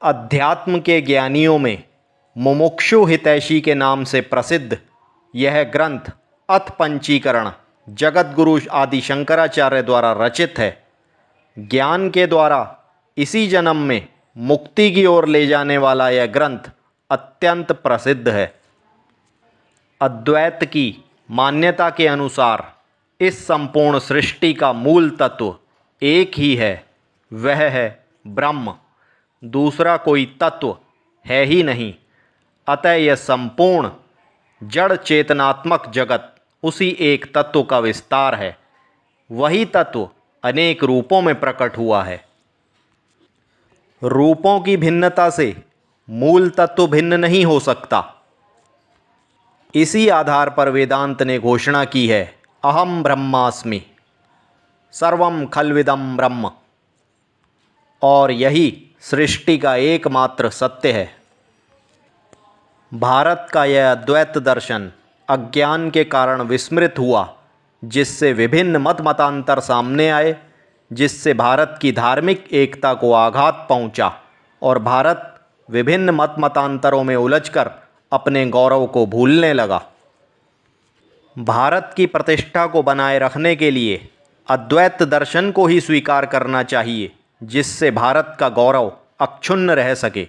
अध्यात्म के ज्ञानियों में मुमुक्षु हितैषी के नाम से प्रसिद्ध यह ग्रंथ अथ पंचीकरण जगतगुरु आदि शंकराचार्य द्वारा रचित है। ज्ञान के द्वारा इसी जन्म में मुक्ति की ओर ले जाने वाला यह ग्रंथ अत्यंत प्रसिद्ध है। अद्वैत की मान्यता के अनुसार इस संपूर्ण सृष्टि का मूल तत्व एक ही है, वह है ब्रह्म। दूसरा कोई तत्व है ही नहीं। अतः यह संपूर्ण जड़ चेतनात्मक जगत उसी एक तत्व का विस्तार है। वही तत्व अनेक रूपों में प्रकट हुआ है। रूपों की भिन्नता से मूल तत्व भिन्न नहीं हो सकता। इसी आधार पर वेदांत ने घोषणा की है, अहम ब्रह्मास्मि, सर्वम खल्विदम ब्रह्म। और यही सृष्टि का एकमात्र सत्य है। भारत का यह अद्वैत दर्शन अज्ञान के कारण विस्मृत हुआ, जिससे विभिन्न मत मतांतर सामने आए, जिससे भारत की धार्मिक एकता को आघात पहुंचा और भारत विभिन्न मत मतांतरों में उलझकर अपने गौरव को भूलने लगा। भारत की प्रतिष्ठा को बनाए रखने के लिए अद्वैत दर्शन को ही स्वीकार करना चाहिए, जिससे भारत का गौरव अक्षुण्ण रह सके।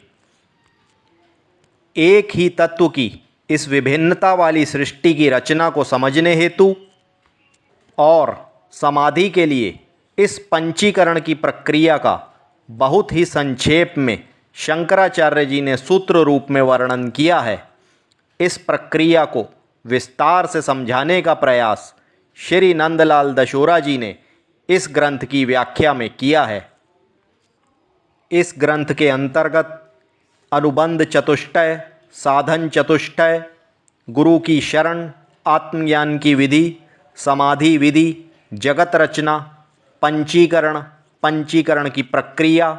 एक ही तत्व की इस विभिन्नता वाली सृष्टि की रचना को समझने हेतु और समाधि के लिए इस पंचीकरण की प्रक्रिया का बहुत ही संक्षेप में शंकराचार्य जी ने सूत्र रूप में वर्णन किया है। इस प्रक्रिया को विस्तार से समझाने का प्रयास श्री नंदलाल दशोरा जी ने इस ग्रंथ की व्याख्या में किया है। इस ग्रंथ के अंतर्गत अनुबंध चतुष्टय, साधन चतुष्टय, गुरु की शरण, आत्मज्ञान की विधि, समाधि विधि, जगत रचना, पंचीकरण, पंचीकरण की प्रक्रिया,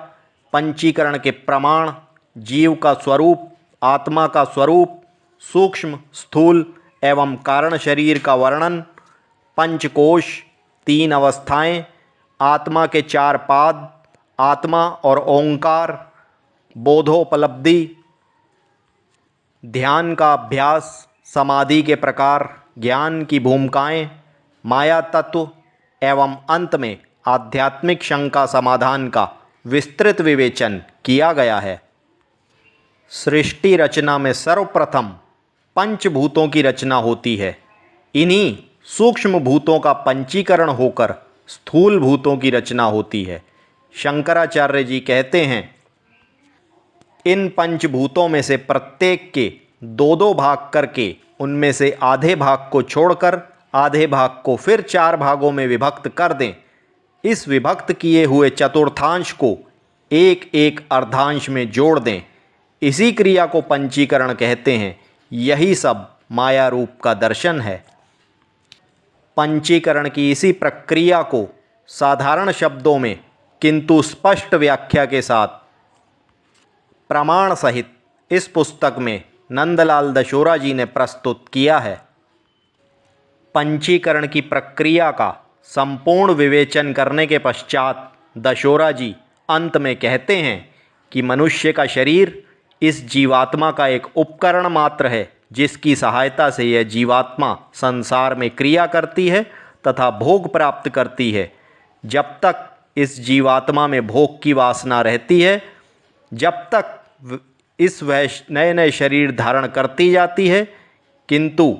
पंचीकरण के प्रमाण, जीव का स्वरूप, आत्मा का स्वरूप, सूक्ष्म, स्थूल एवं कारण शरीर का वर्णन, पंचकोश, 3 अवस्थाएं, आत्मा के 4 पाद, आत्मा और ओंकार, बोधोपलब्धि, ध्यान का अभ्यास, समाधि के प्रकार, ज्ञान की भूमिकाएं, माया तत्व एवं अंत में आध्यात्मिक शंका समाधान का विस्तृत विवेचन किया गया है। सृष्टि रचना में सर्वप्रथम पंचभूतों की रचना होती है। इन्हीं सूक्ष्म भूतों का पंचीकरण होकर स्थूल भूतों की रचना होती है। शंकराचार्य जी कहते हैं, इन पंचभूतों में से प्रत्येक के 2-2 भाग करके उनमें से आधे भाग को छोड़कर आधे भाग को फिर 4 भागों में विभक्त कर दें। इस विभक्त किए हुए चतुर्थांश को एक एक अर्धांश में जोड़ दें। इसी क्रिया को पंचीकरण कहते हैं। यही सब माया रूप का दर्शन है। पंचीकरण की इसी प्रक्रिया को साधारण शब्दों में किंतु स्पष्ट व्याख्या के साथ प्रमाण सहित इस पुस्तक में नंदलाल दशोरा जी ने प्रस्तुत किया है। पंचीकरण की प्रक्रिया का संपूर्ण विवेचन करने के पश्चात दशोरा जी अंत में कहते हैं कि मनुष्य का शरीर इस जीवात्मा का एक उपकरण मात्र है, जिसकी सहायता से यह जीवात्मा संसार में क्रिया करती है तथा भोग प्राप्त करती है। जब तक इस जीवात्मा में भोग की वासना रहती है, जब तक इस वह नए नए शरीर धारण करती जाती है, किंतु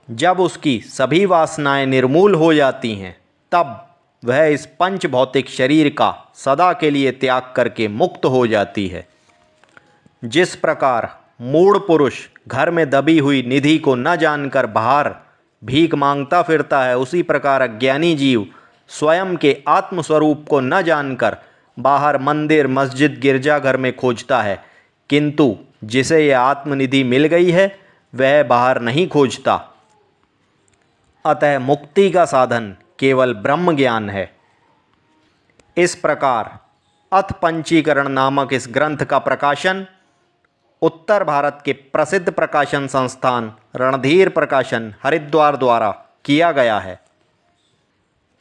जब उसकी सभी वासनाएं निर्मूल हो जाती हैं, तब वह इस पंच भौतिक शरीर का सदा के लिए त्याग करके मुक्त हो जाती है। जिस प्रकार मूढ़ पुरुष घर में दबी हुई निधि को न जानकर बाहर भीख मांगता फिरता है, उसी प्रकार अज्ञानी जीव स्वयं के आत्मस्वरूप को न जानकर बाहर मंदिर, मस्जिद, गिरजाघर में खोजता है, किंतु जिसे यह आत्मनिधि मिल गई है वह बाहर नहीं खोजता। अतः मुक्ति का साधन केवल ब्रह्म ज्ञान है। इस प्रकार अथ पंचीकरण नामक इस ग्रंथ का प्रकाशन उत्तर भारत के प्रसिद्ध प्रकाशन संस्थान रणधीर प्रकाशन हरिद्वार द्वारा किया गया है।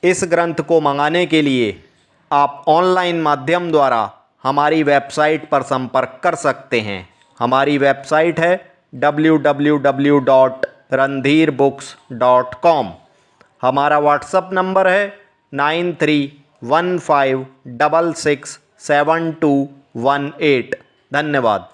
इस ग्रंथ को मंगाने के लिए आप ऑनलाइन माध्यम द्वारा हमारी वेबसाइट पर संपर्क कर सकते हैं। हमारी वेबसाइट है www.randhirbooks.com। हमारा व्हाट्सअप नंबर है 9315667218। धन्यवाद।